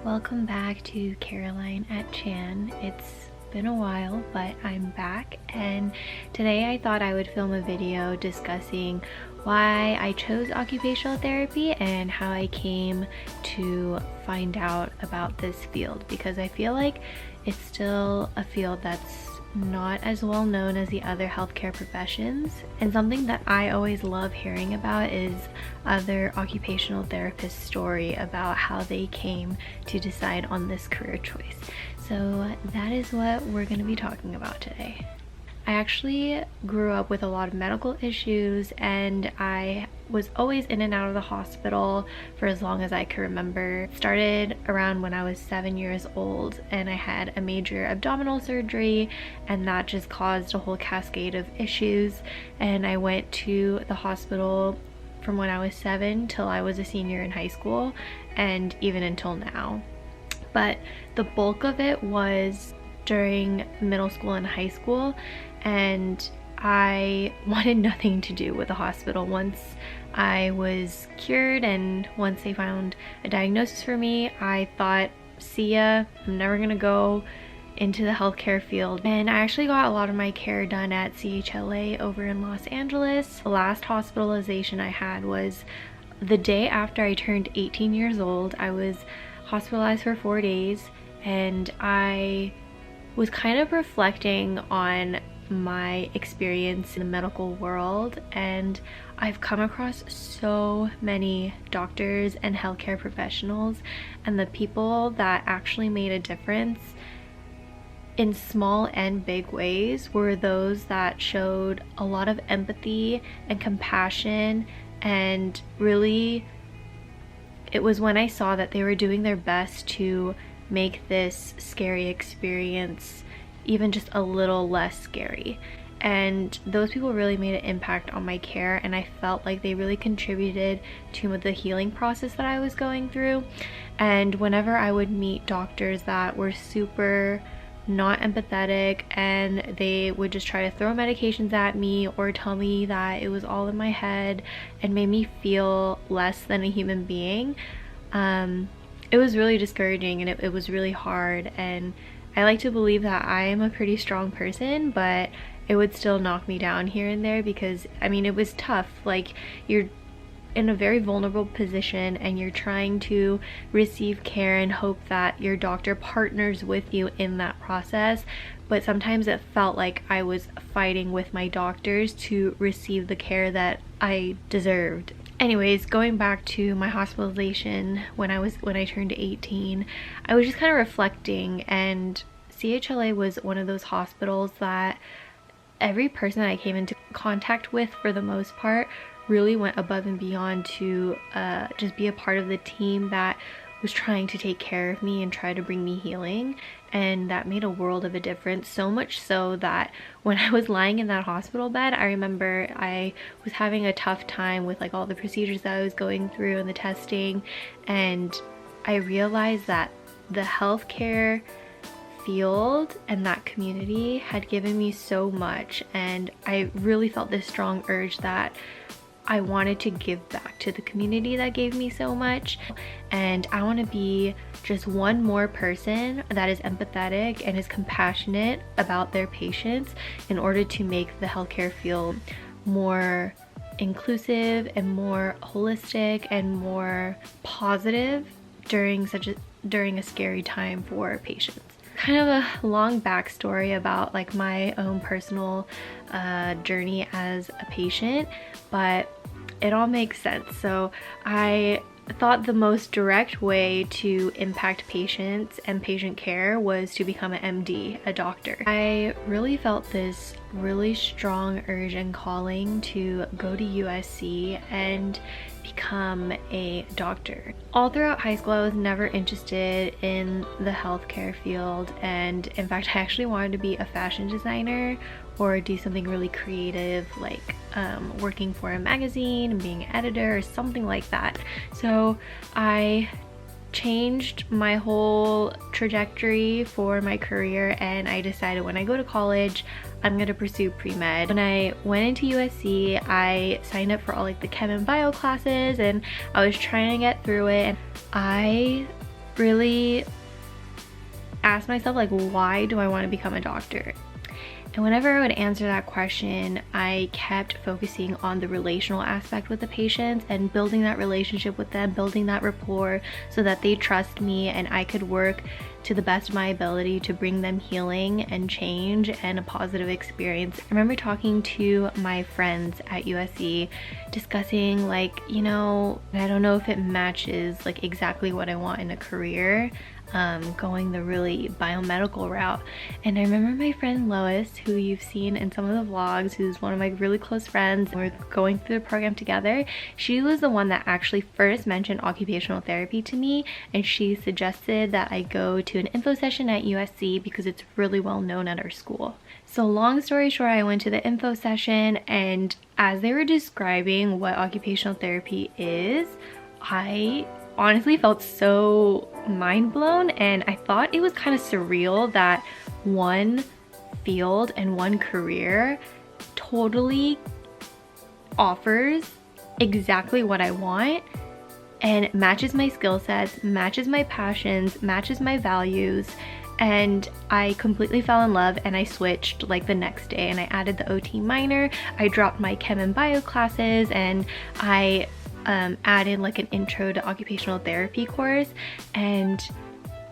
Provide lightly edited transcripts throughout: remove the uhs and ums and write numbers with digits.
Welcome back to Caroline at Chan. It's been a while, but I'm back, and today I thought I would film a video discussing why I chose occupational therapy and how I came to find out about this field, because I feel like it's still a field that's not as well known as the other healthcare professions. And something that I always love hearing about is other occupational therapists' story about how they came to decide on this career choice. So that is what we're going to be talking about today. I actually grew up with a lot of medical issues, and I was always in and out of the hospital for as long as I could remember. It started around when I was 7 years old, and I had a major abdominal surgery, and that just caused a whole cascade of issues. And I went to the hospital from when I was 7 till I was a senior in high school, and even until now. But the bulk of it was during middle school and high school, and I wanted nothing to do with the hospital. Once I was cured and once they found a diagnosis for me, I thought, see ya, I'm never gonna go into the healthcare field. And I actually got a lot of my care done at CHLA over in Los Angeles. The last hospitalization I had was the day after I turned 18 years old. I was hospitalized for 4 days, and I was kind of reflecting on my experience in the medical world, and I've come across so many doctors and healthcare professionals, and the people that actually made a difference in small and big ways were those that showed a lot of empathy and compassion. And really, it was when I saw that they were doing their best to make this scary experience even just a little less scary. And those people really made an impact on my care, and I felt like they really contributed to the healing process that I was going through. And whenever I would meet doctors that were super not empathetic, and they would just try to throw medications at me or tell me that it was all in my head and made me feel less than a human being, it was really discouraging, and it was really hard. And I like to believe that I am a pretty strong person, but it would still knock me down here and there, because I mean, it was tough. Like, you're in a very vulnerable position and you're trying to receive care and hope that your doctor partners with you in that process. But sometimes it felt like I was fighting with my doctors to receive the care that I deserved. Anyways, going back to my hospitalization when I turned 18, I was just kind of reflecting, and CHLA was one of those hospitals that every person that I came into contact with, for the most part, really went above and beyond to just be a part of the team that was trying to take care of me and try to bring me healing. And that made a world of a difference, so much so that when I was lying in that hospital bed, I remember I was having a tough time with like all the procedures that I was going through and the testing, and I realized that the healthcare field and that community had given me so much, and I really felt this strong urge that I wanted to give back to the community that gave me so much. And I want to be just one more person that is empathetic and is compassionate about their patients in order to make the healthcare field more inclusive and more holistic and more positive during a scary time for patients. Kind of a long backstory about like my own personal journey as a patient, but it all makes sense. So I thought the most direct way to impact patients and patient care was to become an MD, a doctor. I really felt this really strong urge and calling to go to USC and become a doctor. All throughout high school, I was never interested in the healthcare field, and in fact, I actually wanted to be a fashion designer or do something really creative, like working for a magazine and being an editor or something like that. So I changed my whole trajectory for my career, and I decided when I go to college, I'm gonna pursue pre-med. When I went into USC, I signed up for all like the chem and bio classes, and I was trying to get through it, and I really asked myself, like, why do I want to become a doctor? And whenever I would answer that question, I kept focusing on the relational aspect with the patients and building that relationship with them, building that rapport so that they trust me and I could work to the best of my ability to bring them healing and change and a positive experience. I remember talking to my friends at USC discussing, like, you know, I don't know if it matches like exactly what I want in a career, going the really biomedical route. And I remember my friend Lois, who you've seen in some of the vlogs, who's one of my really close friends, we're going through the program together. She was the one that actually first mentioned occupational therapy to me, and she suggested that I go to an info session at USC because it's really well known at our school. So long story short, I went to the info session, and as they were describing what occupational therapy is, I honestly felt so mind blown, and I thought it was kind of surreal that one field and one career totally offers exactly what I want and matches my skill sets, matches my passions, matches my values. And I completely fell in love, and I switched like the next day, and I added the OT minor. I dropped my chem and bio classes, and I added like an intro to occupational therapy course. And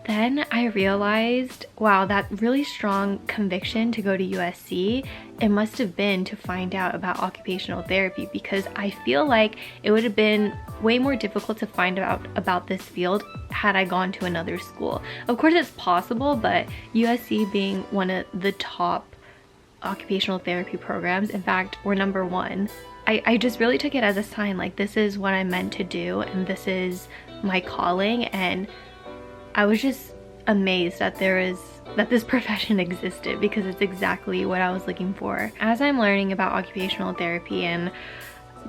then I realized, wow, that really strong conviction to go to USC, it must have been to find out about occupational therapy, because I feel like it would have been way more difficult to find out about this field had I gone to another school. Of course it's possible, but USC being one of the top occupational therapy programs, in fact, we're number one, I just really took it as a sign, like, this is what I'm meant to do and this is my calling. And I was just amazed that this profession existed, because it's exactly what I was looking for. As I'm learning about occupational therapy, and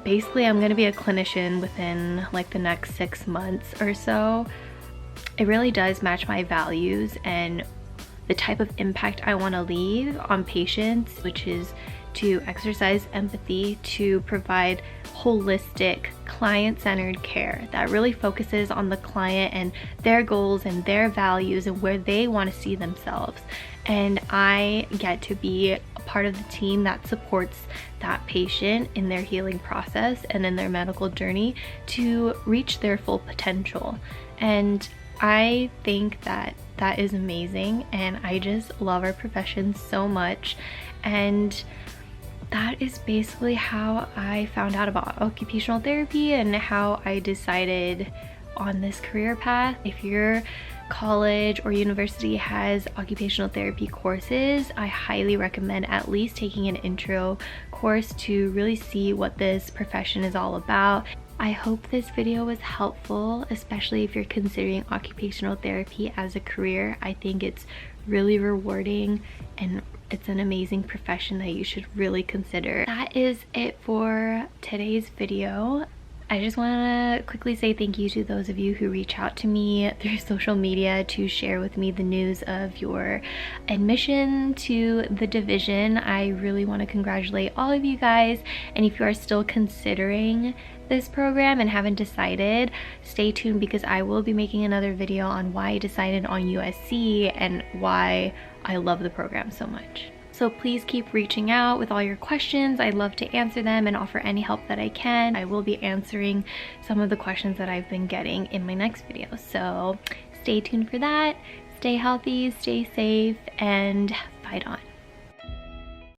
basically I'm gonna be a clinician within like the next 6 months or so, it really does match my values and the type of impact I want to leave on patients, which is to exercise empathy, to provide holistic, client-centered care that really focuses on the client and their goals and their values and where they want to see themselves. And I get to be a part of the team that supports that patient in their healing process and in their medical journey to reach their full potential. And I think that that is amazing, and I just love our profession so much. And that is basically how I found out about occupational therapy and how I decided on this career path. If your college or university has occupational therapy courses, I highly recommend at least taking an intro course to really see what this profession is all about. I hope this video was helpful, especially if you're considering occupational therapy as a career. I think it's really rewarding and it's an amazing profession that you should really consider. That is it for today's video. I just want to quickly say thank you to those of you who reach out to me through social media to share with me the news of your admission to the division. I really want to congratulate all of you guys, and if you are still considering this program and haven't decided, stay tuned, because I will be making another video on why I decided on USC and why I love the program so much. So please keep reaching out with all your questions. I'd love to answer them and offer any help that I can. I will be answering some of the questions that I've been getting in my next video. So stay tuned for that. Stay healthy, stay safe, and fight on.